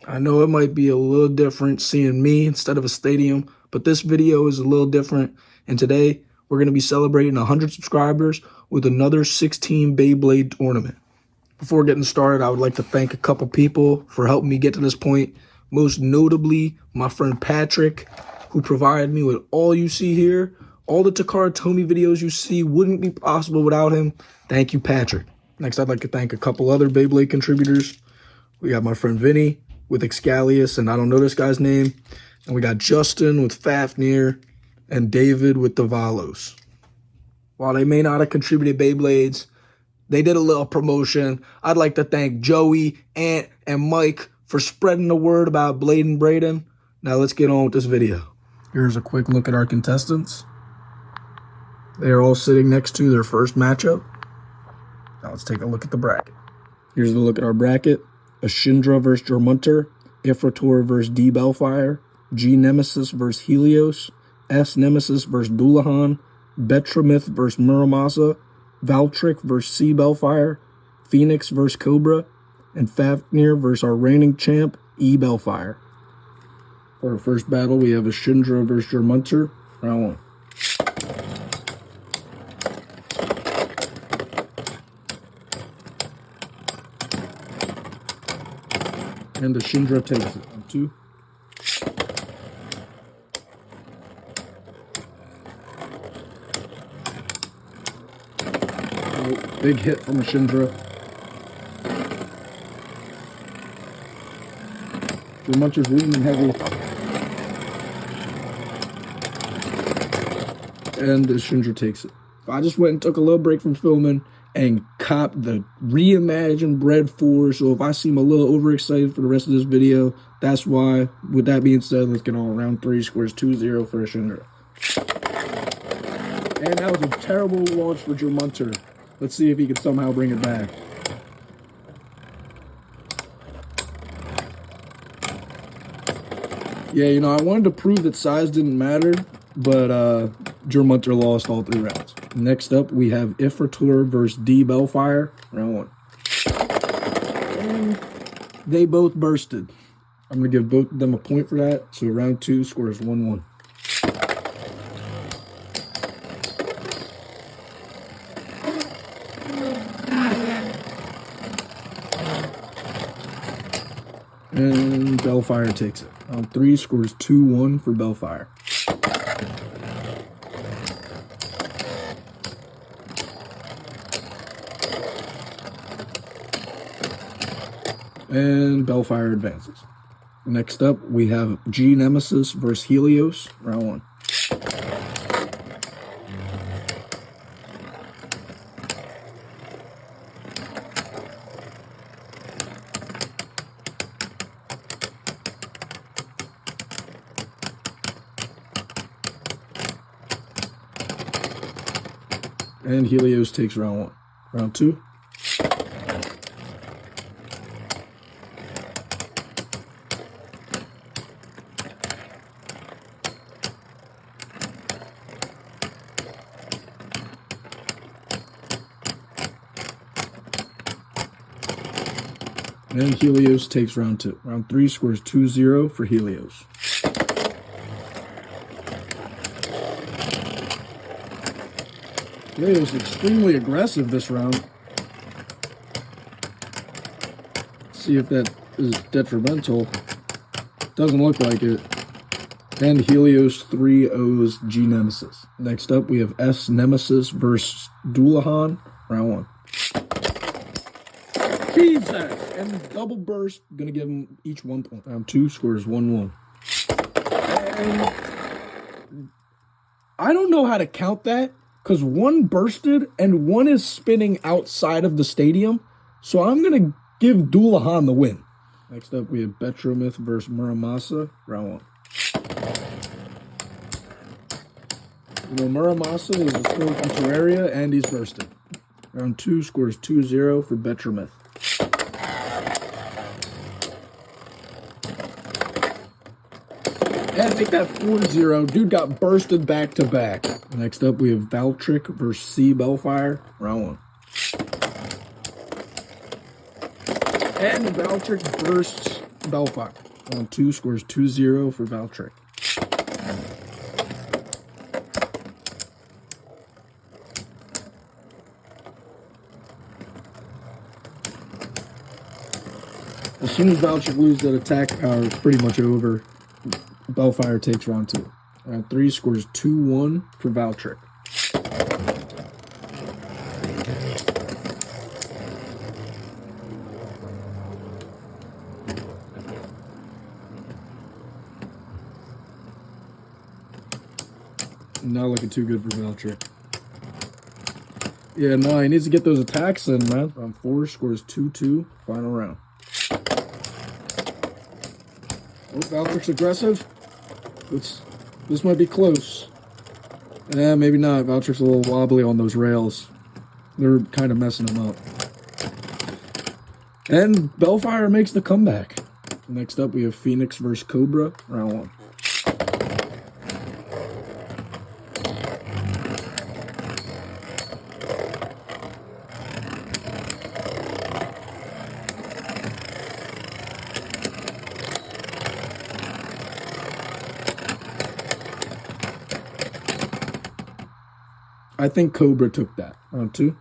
I know it might be a little different seeing me instead of a stadium, but this video is a little different. And today we're going to be celebrating 100 subscribers with another 16 Beyblade tournament. Before getting started, I would like to thank a couple people for helping me get to this point. Most notably, my friend Patrick, who provided me with all you see here. All the Takara Tomy videos you see wouldn't be possible without him. Thank you, Patrick. Next, I'd like to thank a couple other Beyblade contributors. We got my friend Vinny with Excalius, and I don't know this guy's name. And we got Justin with Fafnir and David with Davalos. While they may not have contributed Beyblades, they did a little promotion. I'd like to thank Joey, Ant, and Mike for spreading the word about Blade and Braden. Now let's get on with this video. Here's a quick look at our contestants. They are all sitting next to their first matchup. Now let's take a look at the bracket. Here's the look at our bracket. Ashindra versus Jormunter, Ifrator versus D Bellfire, G Nemesis versus Helios, S Nemesis versus Dullahan, Betramith versus Muramasa, Valtric versus C Bellfire, Phoenix versus Cobra, and Fafnir versus our reigning champ, E Bellfire. For our first battle, we have Ashindra versus Jormunter, round 1. And Ashindra takes it on 2. Oh, big hit from Ashindra. Jormunter's lean and heavy. And Ashindra takes it. I just went and took a little break from filming and copped the reimagined Bread 4. So if I seem a little overexcited for the rest of this video, that's why. With that being said, let's get on round 3. Scores 2-0 for Ashindra. And that was a terrible launch for Jormunter. Let's see if he can somehow bring it back. Yeah, you know, I wanted to prove that size didn't matter, but Jormunter lost all 3 rounds. Next up, we have Ifrator versus D Bellfire, round 1. And they both bursted. I'm going to give both of them a point for that. So round 2 scores 1-1. And Bellfire takes it. Round 3 scores 2-1 for Bellfire. And Bellfire advances. Next up, we have G Nemesis versus Helios, round 1. And Helios takes round 1. Round 2. And Helios takes round 2. Round 3 scores 2-0 for Helios. Helios extremely aggressive this round. See if that is detrimental. Doesn't look like it. And Helios 3-0s G Nemesis. Next up, we have S Nemesis versus Dullahan, round 1. Jesus! And double burst, gonna give them each 1 point. Round 2 scores 1-1. And I don't know how to count that, because 1 bursted and 1 is spinning outside of the stadium. So I'm gonna give Dullahan the win. Next up, we have Betramith versus Muramasa, round 1. You know, Muramasa is a score from Terraria, and he's bursted. Round 2 scores 2-0 for Betramith. And take that 4-0. Dude got bursted back to back. Next up, we have Valtric versus C Bellfire, round 1. And Valtric bursts Bellfire. Round 2 scores 2-0 for Valtryek. As soon as Valtryek loses that attack power, it's pretty much over. Bellfire takes round 2. Round 3 scores 2-1 for Valtryek. Not looking too good for Valtryek. Yeah, no, he needs to get those attacks in, man. Round 4 scores 2-2. Final round. Oh, Valtryk's aggressive. This might be close. Maybe not. Valtryk's a little wobbly on those rails. They're kind of messing him up. And Bellfire makes the comeback. Next up, we have Phoenix versus Cobra, round 1. I think Cobra took that. Round 2.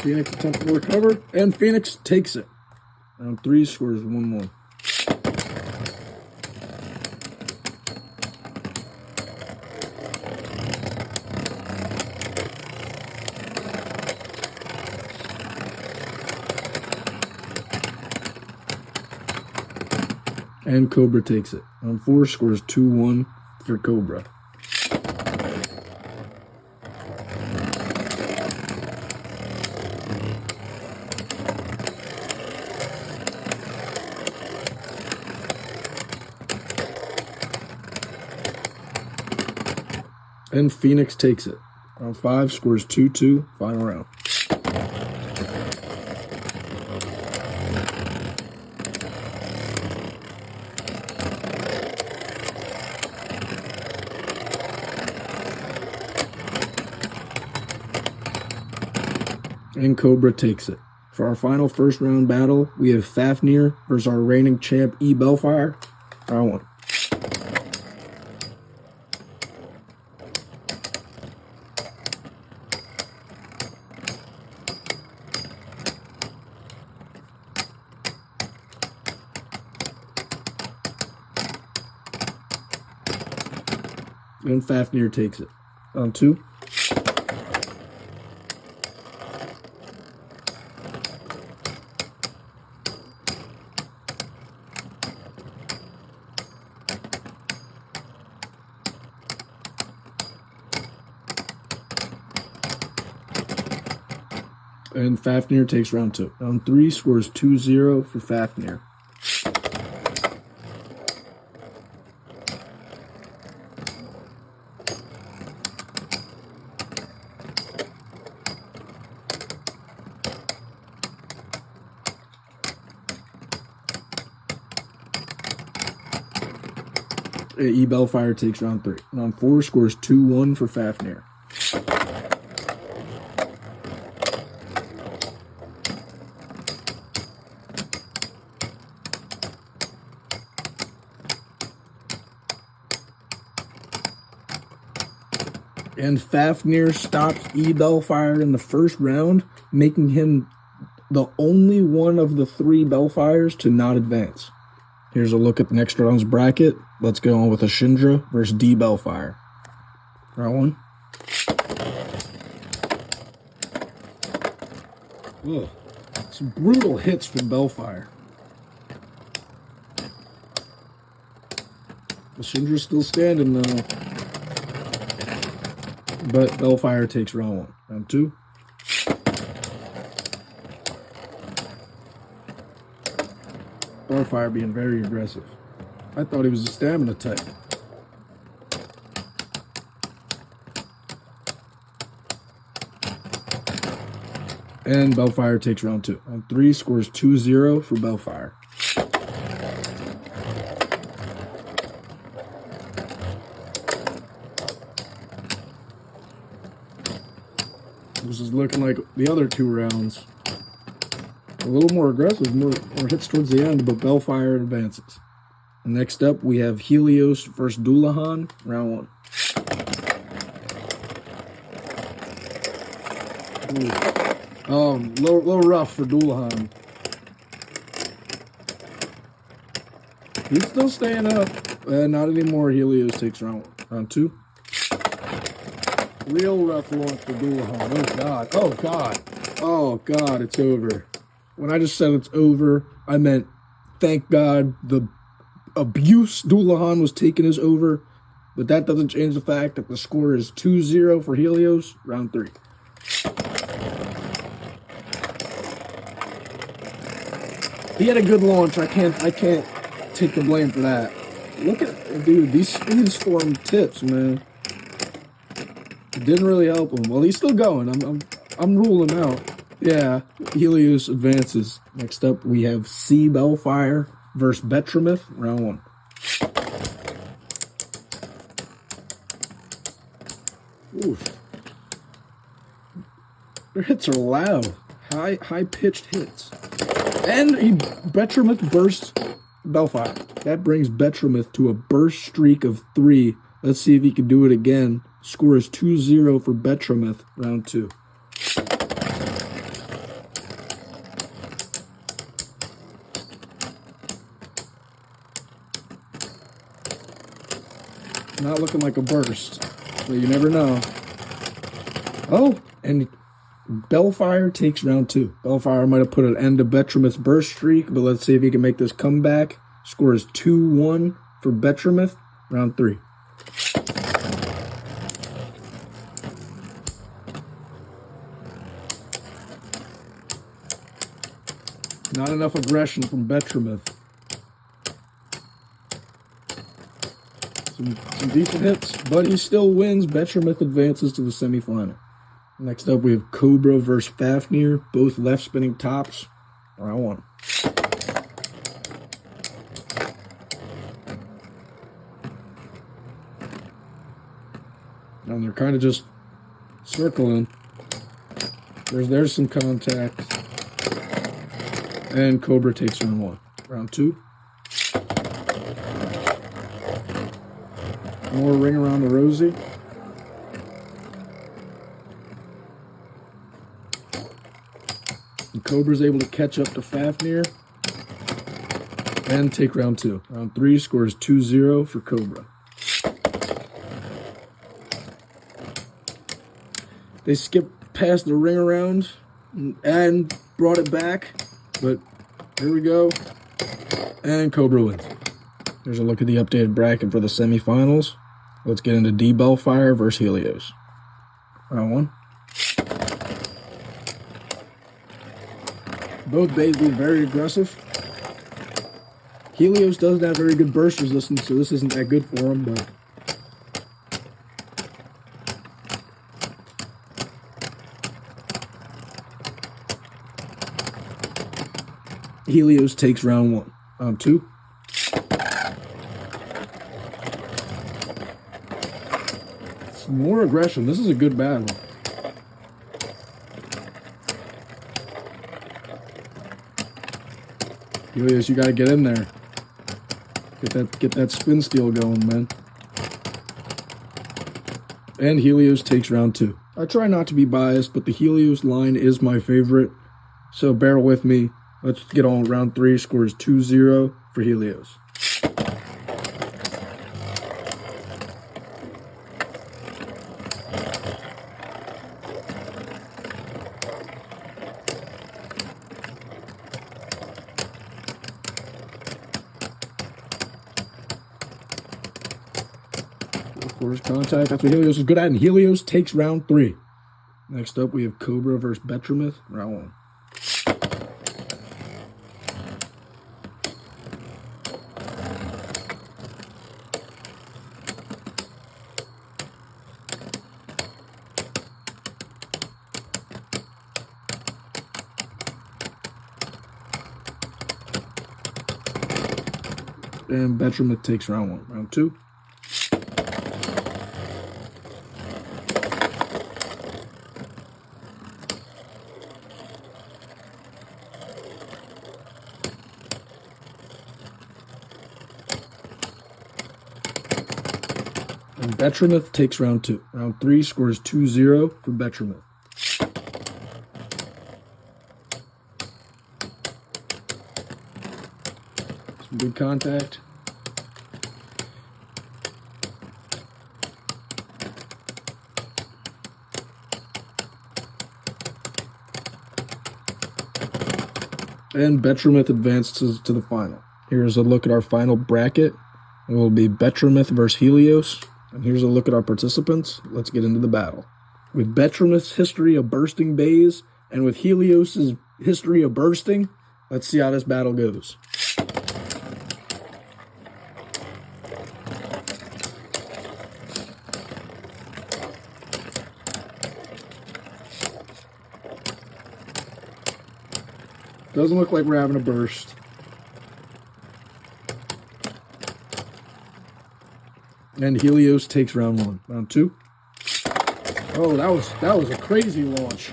Phoenix attempts to recover, and Phoenix takes it. Round 3 scores 1-1. And Cobra takes it. Round 4 scores 2-1 for Cobra. And Phoenix takes it. Round 5 scores 2-2. Final round. And Cobra takes it. For our final first round battle, we have Fafnir versus our reigning champ E. Bellfire. Round 1. And Fafnir takes it. Round 2. And Fafnir takes round 2. Round 3 scores 2-0 for Fafnir. E. Bellfire takes round 3. Round 4 scores 2-1 for Fafnir. And Fafnir stops E. Bellfire in the first round, making him the only one of the 3 Bellfires to not advance. Here's a look at the next round's bracket. Let's go on with Ashindra versus D. Bellfire. Round 1. Ugh. Some brutal hits from Bellfire. Ashindra's still standing though. But Bellfire takes round 1. Round 2. Bellfire being very aggressive. I thought he was a stamina type. And Bellfire takes round 2. Round 3 scores 2-0 for Bellfire. This is looking like the other 2 rounds. A little more aggressive, more hits towards the end, but Bellfire advances. Next up, we have Helios versus Doulahan, round 1. Little rough for Doulahan. He's still staying up. Not anymore. Helios takes round 2. Real rough launch for Doulahan. Oh, God. Oh, God. Oh, God, it's over. When I just said it's over, I meant, thank God, the abuse Doulahan was taking is over. But that doesn't change the fact that the score is 2-0 for Helios, round 3. He had a good launch. I can't take the blame for that. Look at, dude, these speed storm tips, man. It didn't really help him. Well, he's still going. I'm ruling him out. Yeah, Helios advances. Next up, we have C Bellfire versus Betramith, round 1. Oof. Their hits are loud. High-pitched hits. And Betramith bursts Bellfire. That brings Betramith to a burst streak of 3. Let's see if he can do it again. Score is 2-0 for Betramith, round 2. Not looking like a burst, but you never know. Oh, and Bellfire takes round 2. Bellfire might have put an end to Betramith's burst streak, but let's see if he can make this comeback. Score is 2-1 for Betramith, round 3. Not enough aggression from Betramith. Some decent hits, but he still wins. Betramith advances to the semifinal. Next up, we have Cobra versus Fafnir, both left spinning tops, round 1. And they're kind of just circling. There's some contact. And Cobra takes round 1. Round 2. More ring around the rosy. And Cobra's able to catch up to Fafnir and take round 2. Round 3 scores 2-0 for Cobra. They skipped past the ring around and brought it back, but here we go. And Cobra wins. Here's a look at the updated bracket for the semifinals. Let's get into D Bellfire versus Helios. Round 1. Both basically very aggressive. Helios doesn't have very good burst resistance, so this isn't that good for him, but Helios takes round 1. Round 2. Some more aggression. This is a good battle. Helios, you gotta get in there. Get that spin steal going, man. And Helios takes round 2. I try not to be biased, but the Helios line is my favorite, so bear with me. Let's get on round 3. Scores 2-0 for Helios. Of course, contact. That's what Helios is good at, and Helios takes round 3. Next up, we have Cobra versus Betramith, round 1. And Betramith takes round 1. Round 2. And Betramith takes round 2. Round 3 scores 2-0 for Betramith. Some good contact. And Betramith advances to the final. Here's a look at our final bracket. It will be Betramith versus Helios. And here's a look at our participants. Let's get into the battle. With Betramith's history of bursting bays, and with Helios's history of bursting, let's see how this battle goes. Doesn't look like we're having a burst. And Helios takes round 1. Round 2. Oh, that was a crazy launch.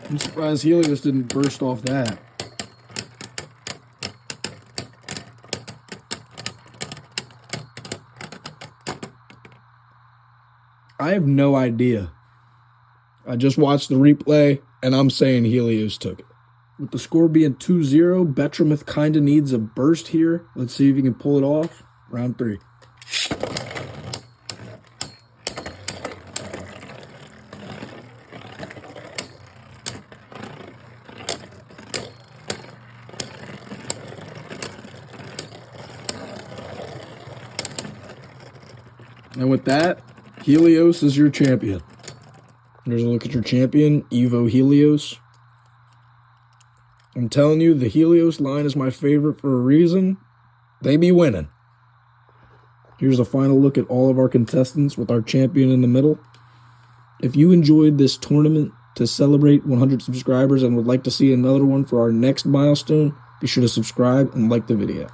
I'm surprised Helios didn't burst off that. I have no idea. I just watched the replay, and I'm saying Helios took it. With the score being 2-0, Betramith kind of needs a burst here. Let's see if he can pull it off. Round 3. And with that, Helios is your champion. Here's a look at your champion, Evo Helios. I'm telling you, the Helios line is my favorite for a reason. They be winning. Here's a final look at all of our contestants with our champion in the middle. If you enjoyed this tournament to celebrate 100 subscribers and would like to see another one for our next milestone, be sure to subscribe and like the video.